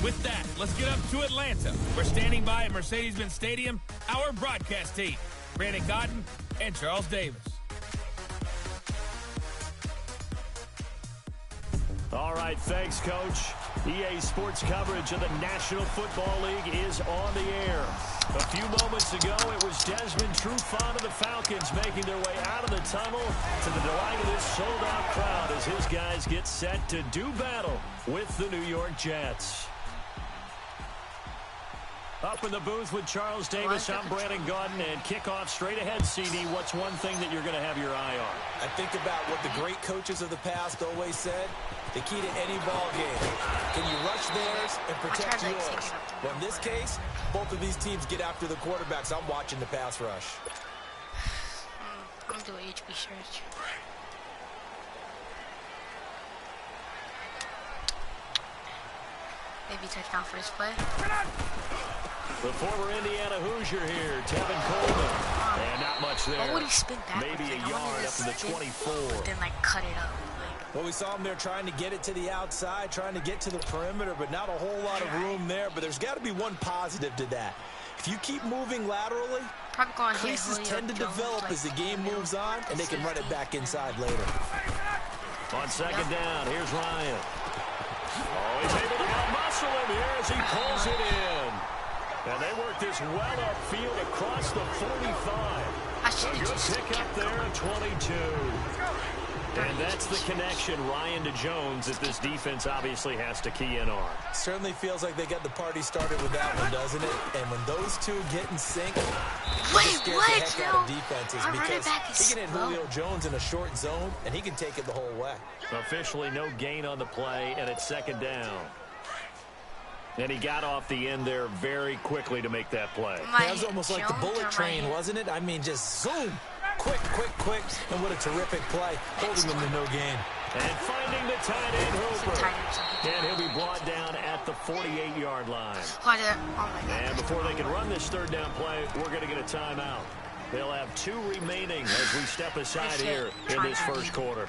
With that, let's get up to Atlanta. We're standing by at Mercedes-Benz Stadium, our broadcast team, Brandon Godden and Charles Davis. All right, thanks, Coach. EA Sports coverage of the National Football League is on the air. A few moments ago, it was Desmond Trufant of the Falcons making their way out of the tunnel to the delight of this sold-out crowd as his guys get set to do battle with the New York Jets. Up in the booth with Charles Davis, I'm Brandon Godden, and kickoff straight ahead, CD. What's one thing that you're going to have your eye on? I think about what the great coaches of the past always said. The key to any ball game. Can you rush theirs and protect yours? Well, in this case, both of these teams get after the quarterbacks. I'm watching the pass rush. I'm doing HB search. Maybe touchdown for this play. The former Indiana Hoosier here, Tevin Coleman. And not much there. What would he spin back? Maybe a yard up to the 24. Then, cut it up. Well, we saw him there trying to get it to the outside, trying to get to the perimeter, but not a whole lot of room there. But there's got to be one positive to that. If you keep moving laterally, creases tend to develop as the game moves on, and they can run it back inside later. On second down, here's Ryan. Oh, he's able to out-muscle him here as he pulls it in. And they work this well upfield across the 45. A good pick up there at 22. And that's the connection, Ryan to Jones, that this defense obviously has to key in on. Certainly feels like they got the party started with that one, doesn't it? And when those two get in sync, it scares the heck out of defenses because he can hit Julio Jones in a short zone, and he can take it the whole way. Officially no gain on the play, and it's second down. And he got off the end there very quickly to make that play. That was almost like the bullet train, wasn't it? I mean, just zoom. Quick, and what a terrific play, holding them to no gain. And finding the tight end Hooper. And he'll be brought down at the 48-yard line. And before they can run this third down play, we're going to get a timeout. They'll have 2 remaining as we step aside here in this first quarter.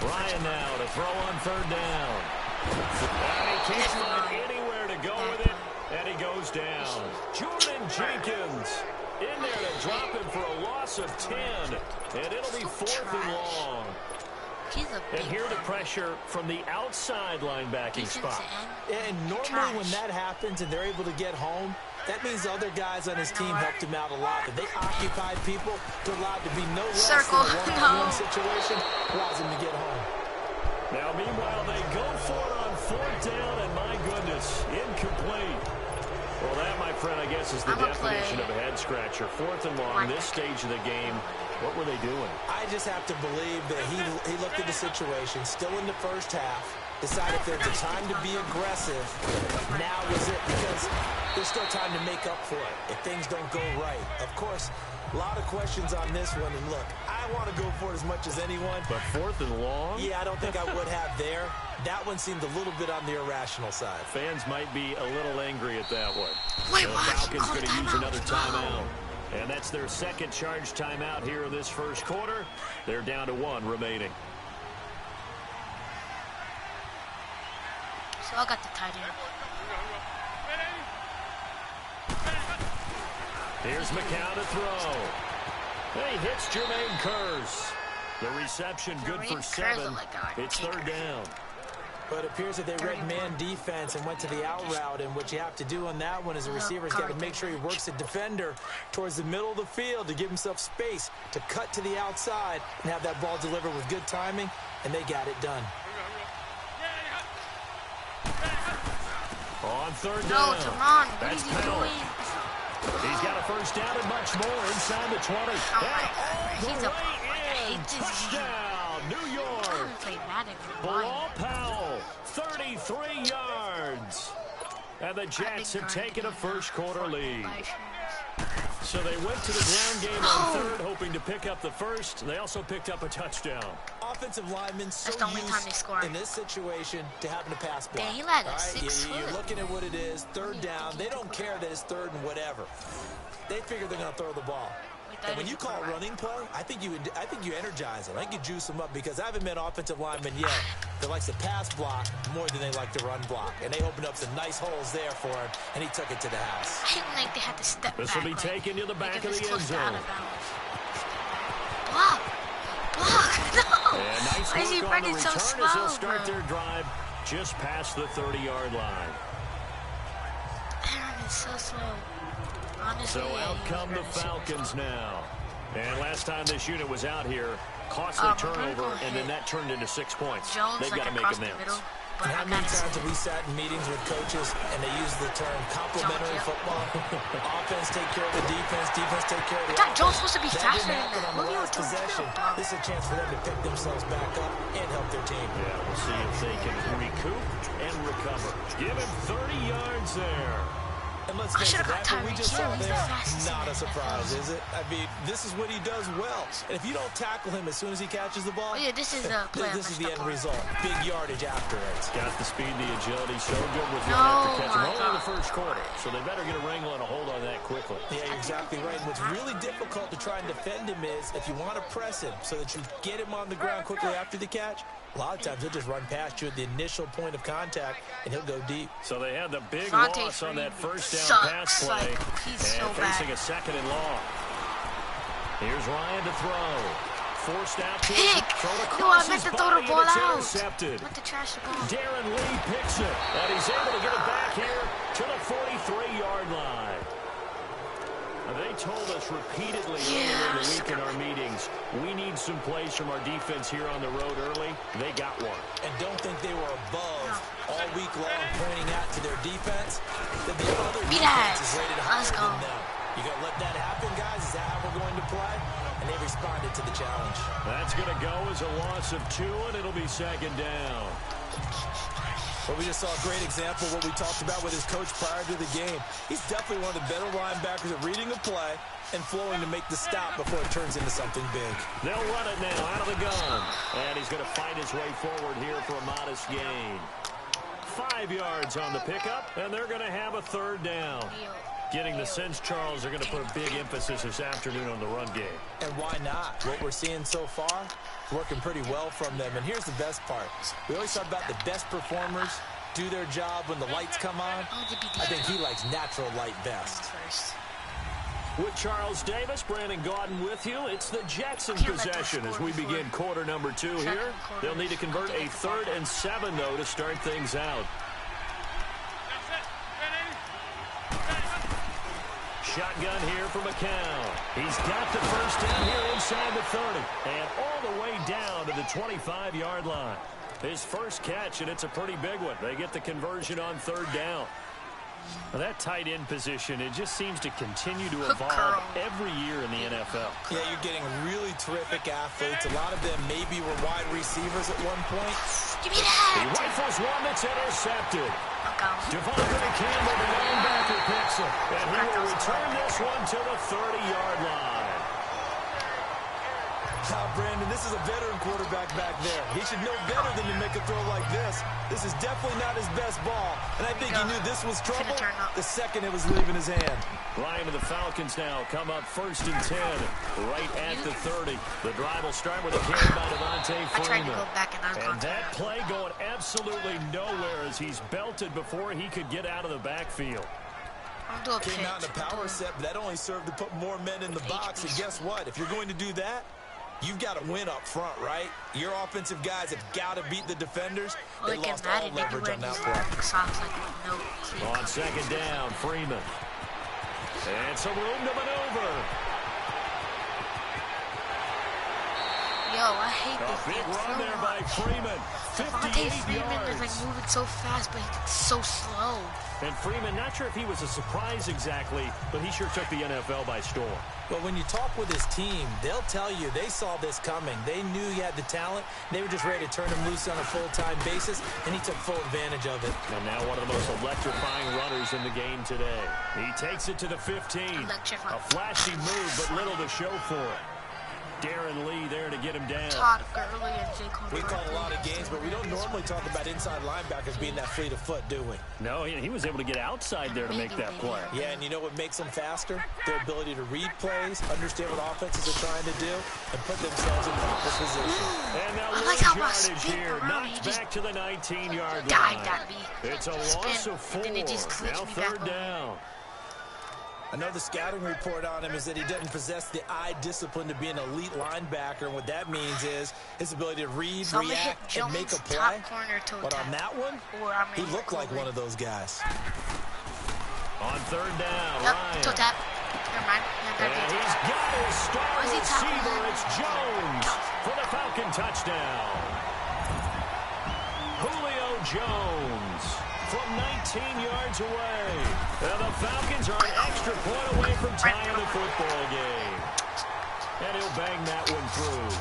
Ryan now to throw on third down. And he can't find anywhere to go with it, and he goes down. Jordan Jenkins in there to drop him for a loss of 10, and it'll be 4th and long. And here the pressure from the outside linebacking spot. And normally when that happens and they're able to get home, that means the other guys on his team helped him out a lot. If they occupied people, they're allowed to be no less than a one-on-one situation, allows them to get home. Now, meanwhile, they go for it on 4th down, and my goodness, incomplete. Well, that, my friend, I guess is the definition of a head-scratcher. 4th and long, this stage of the game. What were they doing? I just have to believe that he looked at the situation, still in the first half, decided there's a time to be aggressive. Now is it, because there's still time to make up for it if things don't go right. Of course, a lot of questions on this one, and look, I want to go for it as much as anyone. But 4th and long? Yeah, I don't think I would have there. That one seemed a little bit on the irrational side. Fans might be a little angry at that one. Wait, the Falcons going to use another timeout. And that's their second charge timeout here in this first quarter. They're down to 1 remaining. So I got the tight end. Here's McCown to throw. And he hits Jermaine Kearse. The reception good for 7. It's 3rd down. But it appears that they read man defense and went to the out route, and what you have to do on that one is the receiver's got to make sure he works the defender towards the middle of the field to give himself space to cut to the outside and have that ball delivered with good timing, and they got it done. On 3rd down. No, Teron, what That's are you doing? He's got a first down and much more inside the 20. Oh my God. He's a touchdown, New York. Played Madden. Bilal Powell, 33 yards. And the Jets have taken a first quarter lead. So they went to the ground game on 3rd, hoping to pick up the first. They also picked up a touchdown. Offensive linemen so That's the only time they score. in this situation to having to pass block. Dang, he let us 6 You're looking at what it is, 3rd down. They don't care that it's 3rd and whatever. They figure they're going to throw the ball. And when you call a running play, I think you energize them. I think you juice them up because I haven't met offensive linemen yet that likes to pass block more than they like to run block. And they opened up some nice holes there for him, and he took it to the house. I didn't like they had to step This back. will be taken to the back of the end zone. Block! Block! No! And nice Why is he work on the running so return slow, as they'll start bro? their drive just past the 30-yard line. They're running so slow. Honestly, So yeah, out he come was the running so Falcons now. And last time this unit was out here, costly we're gonna turnover, go and then ahead. that turned into 6 points. Jones They've like got to make across the amends. middle, but And I how many gotta times say, have we sat in meetings with coaches and they use the term complementary Jones, football? Offense take care of the defense, defense take care of the I thought offense. Jones supposed to be That faster didn't than happen that. on the Look at last what Jones possession. did. This is a chance for them to pick themselves back up and help their team. Yeah, we'll see if they can recoup and recover. Give him 30 yards there. And let's face it, should've got that's what we Tyreek just Hill. saw He's there. the fastest Not in a the surprise, NFL. is it? I mean, this is what he does well. And if you don't tackle him as soon as he catches the ball, Oh, yeah, this is the play I this is messed the up end on. result. Big yardage after it. Got the speed, the agility, so good with No, one after catch. my Only in the God. first quarter, so they better get a wrangle and a hold on that quickly. Yeah, you're exactly right. And what's really difficult to try and defend him is if you want to press him so that you get him on the ground quickly after the catch, a lot of times he'll just run past you at the initial point of contact, and he'll go deep. So they had the big Devontae loss on that Freeman first down sucks. pass play. Like, he's and so facing bad. a second and long. Here's Ryan to throw. Forced out to Pick! throw it No, I across meant his to throw the body, ball and it's out. intercepted. I meant to trash the ball. Darren Lee picks it, and he's able to get it back here to the 43-yard line. They told us repeatedly earlier in the week in our meetings, we need some plays from our defense here on the road early. They got one. And don't think they were above all week long pointing out to their defense that the other Beat defense us. is rated Let's higher go. than them. You got to let that happen, guys? Is that how we're going to play? And they responded to the challenge. That's going to go as a loss of 2, and it'll be second down. But we just saw a great example of what we talked about with his coach prior to the game. He's definitely one of the better linebackers at reading a play and flowing to make the stop before it turns into something big. They'll run it now out of the gun. And he's going to fight his way forward here for a modest gain. 5 yards on the pickup, and they're going to have a third down. Getting the sense, Charles, they're going to put a big emphasis this afternoon on the run game. And why not? What we're seeing so far, working pretty well from them. And here's the best part. We always talk about the best performers do their job when the lights come on. I think he likes natural light best. With Charles Davis, Brandon Gaudin with you. It's the Jackson can't let them possession as score we before begin quarter number 2 here. quarter. They'll need to convert a 3rd and 7, though, to start things out. Shotgun here for McCown. He's got the first down here inside the 30. And all the way down to the 25-yard line. His first catch, and it's a pretty big one. They get the conversion on 3rd down. Well, that tight end position, it just seems to continue to evolve every year in the NFL. Yeah, you're getting really terrific athletes. A lot of them maybe were wide receivers at one point. Give me He that! rifles one that's intercepted. Okay. Devontae Campbell, the linebacker, picks it. And he will return this one to the 30-yard line. Brandon, this is a veteran quarterback back there. He should know better than to make a throw like this. This is definitely not his best ball. And I think he knew this was trouble the second it was leaving his hand. Ryan and the Falcons now come up 1st and 10, right at the 30. The drive will start with a carry by Devontae I tried to Freeman. go back and I was And going to. that play going absolutely nowhere as he's belted before he could get out of the backfield. I'm doing pitch. Came out in a power set, but that only served to put more men in the box. And guess what? If you're going to do that, you've got to win up front, right? Your offensive guys have got to beat the defenders. They Like in lost all Madden, they be leverage on wearing that these play. socks like with no cleat On cover. 2nd down, Freeman. And some room to maneuver. Yo, I hate A this big game run so there by much. Freeman. Devontae 58 Freeman is like yards. moving so fast, but he's so slow. And Freeman, not sure if he was a surprise exactly, but he sure took the NFL by storm. But when you talk with his team, they'll tell you they saw this coming. They knew he had the talent. They were just ready to turn him loose on a full-time basis, and he took full advantage of it. And now one of the most electrifying runners in the game today. He takes it to the 15. A flashy move, but little to show for it. Darren Lee there to get him down. Todd Gurley and Jake We call a lot of games, but we don't normally talk about inside linebackers being that fleet of foot, do we? No, he was able to get outside there to make that play. Yeah, and you know what makes them faster? Their ability to read plays, understand what offenses are trying to do, and put themselves in proper position. And now I like how my yardage spin here, around, knocked he just back to the 19-yard died line. at me. It's a loss of 4. And then it just glitched Now me back third over. down. I know the scouting report on him is that he doesn't possess the eye discipline to be an elite linebacker, and what that means is his ability to read, So I'm gonna hit react, and make a Jones' play. top corner toe But on tap. that one, Or I'm he gonna looked hit like Coley. one of those guys. On third down, Yep, Ryan. toe tap. Never mind. And Never mind. he's got his star Was he tackling receiver. him? It's Jones for the Falcon touchdown. Julio Jones from 19 yards away. And the Falcons are an extra point away from tying the football game. And he'll bang that one through.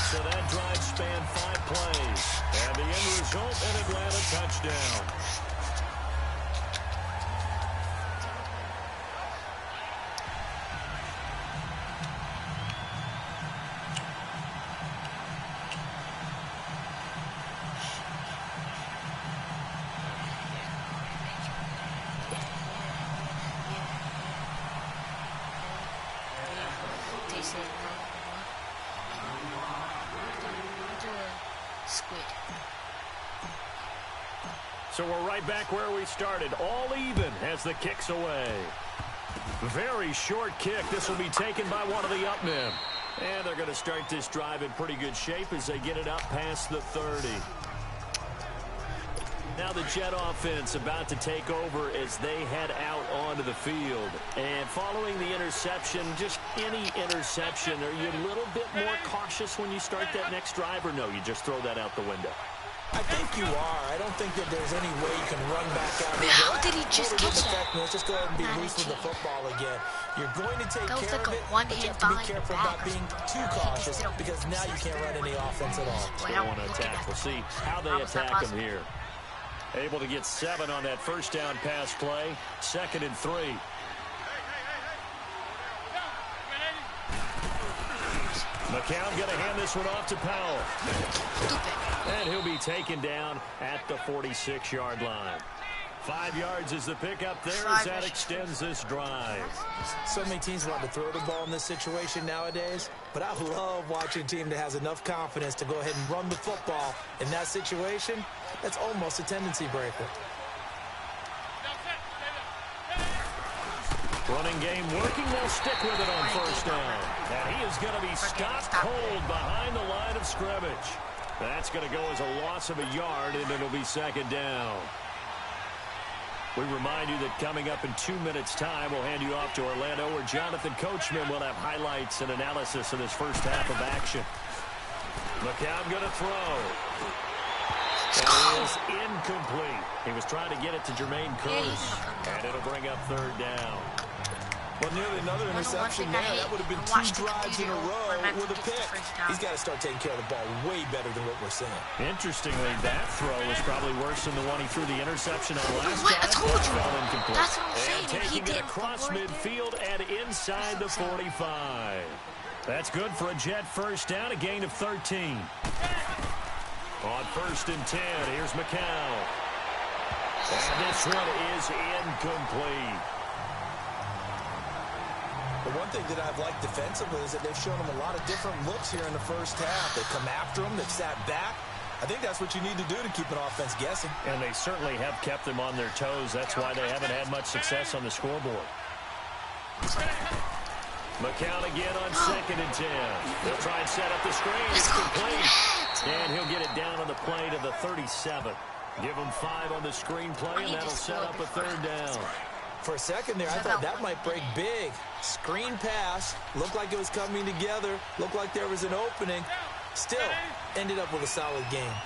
So that drive spanned 5 plays. And the end result, an Atlanta touchdown. They said no. Do a squid. So we're right back where we started, all even as the kick's away. Very short kick. This will be taken by one of the up men. And they're going to start this drive in pretty good shape as they get it up past the 30. Now the Jet offense about to take over as they head out onto the field. And following the interception, just any interception, are you a little bit more cautious when you start that next drive, or no, you just throw that out the window? I think you are. I don't think that there's any way you can run back out. Man, how did he just catch that? Let's just go ahead and be Not a loose with the chance. football again. You're going to take That was care like of a it, but one-hand you have to be behind the careful back about or being something. too He just cautious did a because now you can't run any offense at all. Without They want to looking attack. at We'll it. see how they How was that attack them possible? here. Able to get 7 on that first down pass play. 2nd and 3. McCown going to hand this one off to Powell. And he'll be taken down at the 46-yard line. 5 yards is the pickup there as that extends this drive. So many teams want to throw the ball in this situation nowadays, but I love watching a team that has enough confidence to go ahead and run the football. In that situation, that's almost a tendency breaker. Running game working. They'll stick with it on first down. And he is going to be stopped cold behind the line of scrimmage. That's going to go as a loss of a yard, and it'll be 2nd down. We remind you that coming up in 2 minutes' time, we'll hand you off to Orlando, where Jonathan Coachman will have highlights and analysis of this first half of action. McCown going to throw. It is incomplete. He was trying to get it to Jermaine Kearse, and it'll bring up 3rd down. Well, nearly another interception there. That would have been 2 drives in a row with a pick. He's got to start taking care of the ball way better than what we're seeing. Interestingly, that throw is probably worse than the one he threw the interception on last Wait, I drive. told you. Fell incomplete. That's what I'm saying. And If he taking it didn't across fumble right midfield and inside the 45. That's good for a Jet first down, a gain of 13. On 1st and 10, here's McCown. And this one is incomplete. The one thing that I've liked defensively is that they've shown them a lot of different looks here in the first half. They come after them. They've sat back. I think that's what you need to do to keep an offense guessing. And they certainly have kept them on their toes. That's why they haven't had much success on the scoreboard. McCown again on 2nd and 10. They'll try and set up the screen. It's complete. And he'll get it down on the play to the 37. Give him 5 on the screen play, and that'll set up a 3rd down. For a second there, I thought that might break big. Screen pass. Looked like it was coming together. Looked like there was an opening. Still, ended up with a solid game.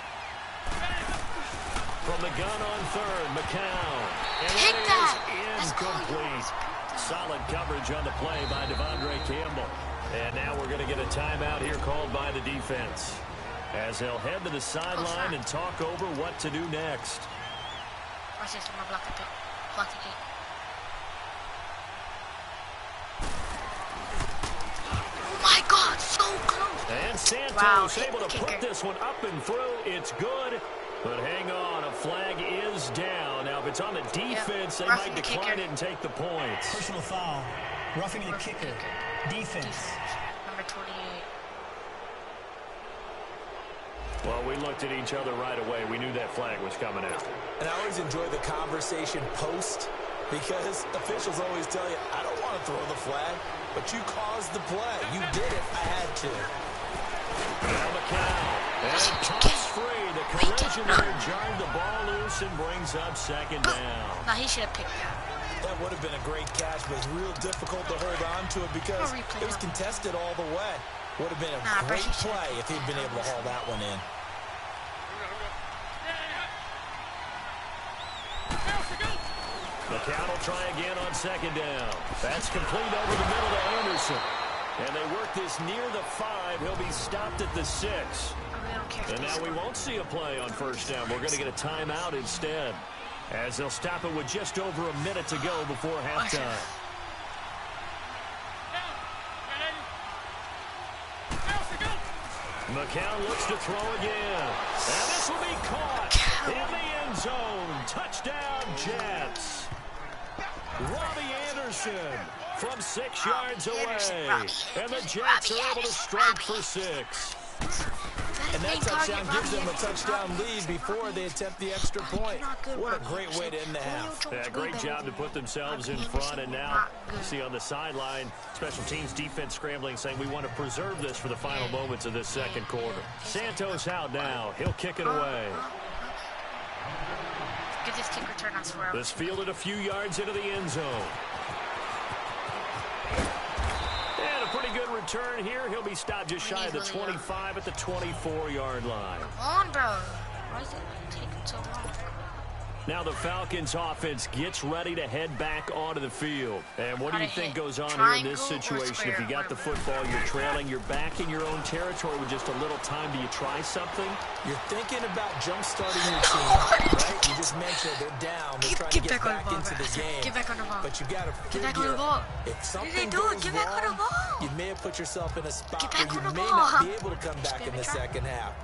From the gun on 3rd, McCown. And Hit it that. is incomplete. Solid coverage on the play by Devondre Campbell. And now we're going to get a timeout here called by the defense, as they'll head to the sideline and talk over what to do next. Watch this. I'm going to block the kick. Block the kick. Santos able to put this one up and through. It's good. But hang on, a flag is down. Now, if it's on the defense, they might decline it and take the points. Personal foul. Roughing the kicker. Defense. Number 28. Well, we looked at each other right away. We knew that flag was coming out. And I always enjoy the conversation post because officials always tell you, I don't want to throw the flag, but you caused the play. You did it. I had to. Now McCown. And toss free. The collision there jarred the ball loose and brings up second down. No, he should have picked that. That would have been a great catch, but it's real difficult to hold on to it because it was contested all the way. Would have been a great play if he'd been able to haul that one in. McCown will try again on second down. That's complete over the middle to Anderson. And they work this near the 5. He'll be stopped at the 6. And now we won't see a play on first down. We're going to get a timeout instead, as they'll stop it with just over a minute to go before halftime. McCown looks to throw again. And this will be caught in the end zone. Touchdown, Jets. Robbie Anderson from 6 yards away. And the Jets are able to strike for 6. And that touchdown gives them a touchdown lead before they attempt the extra point. What a great way to end the half. Yeah, great job to put themselves in front. And now, you see on the sideline, special teams defense scrambling, saying we want to preserve this for the final moments of this second quarter. Santos out now. He'll kick it away. Get this kick return on swerve. This fielded a few yards into the end zone. And a pretty good return here. He'll be stopped just shy of the 25 at the 24-yard line. Come on, bro. Why is it taking so long? Now the Falcons offense gets ready to head back onto the field. And what do you think goes on here in this situation? If you got the football, you're trailing, you're back in your own territory with just a little time. Do you try something? You're thinking about jump-starting your team, right? You just mentioned they're down. They're trying to get back into the game. Get back on the ball. But you got to figure, Get back on the ball. if something Get goes back on the wrong, ball. you may have put yourself in a spot Get where back you on the may ball. not be able to come back in the second half.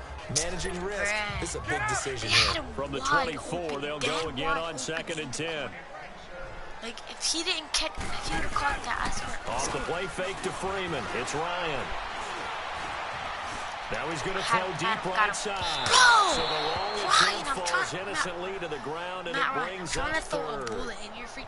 Managing risk is a big decision here. From the 24, they'll go again on 2nd and 10. Like, if he didn't catch, if he would have caught that, I swear. Off the play fake to Freeman. It's Ryan. Now he's going to throw deep right side. So the long attempt falls innocently to the ground, and it brings up third. Well,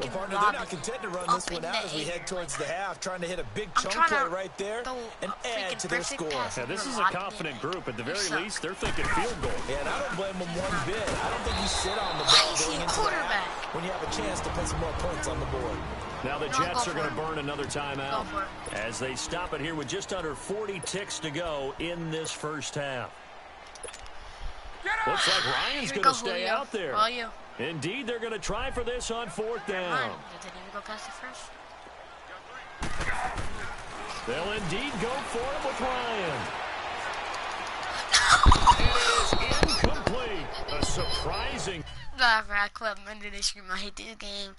partner, they're not content to run this one out as we head towards the half, trying to hit a big chunk play right there and add to their score. Now, this is a confident group. At the very least, they're thinking field goal. Yeah, and I don't blame them one bit. I don't think you sit on the ball going into the half when you have a chance to put some more points on the board. Now the Jets are going to burn another timeout as they stop it here with just under 40 ticks to go in this first half. Looks like Ryan's going to stay out there. Indeed, they're going to try for this on 4th down. They'll indeed go for it with Ryan. It is incomplete. A surprising... I quit Monday this stream. I hate this game.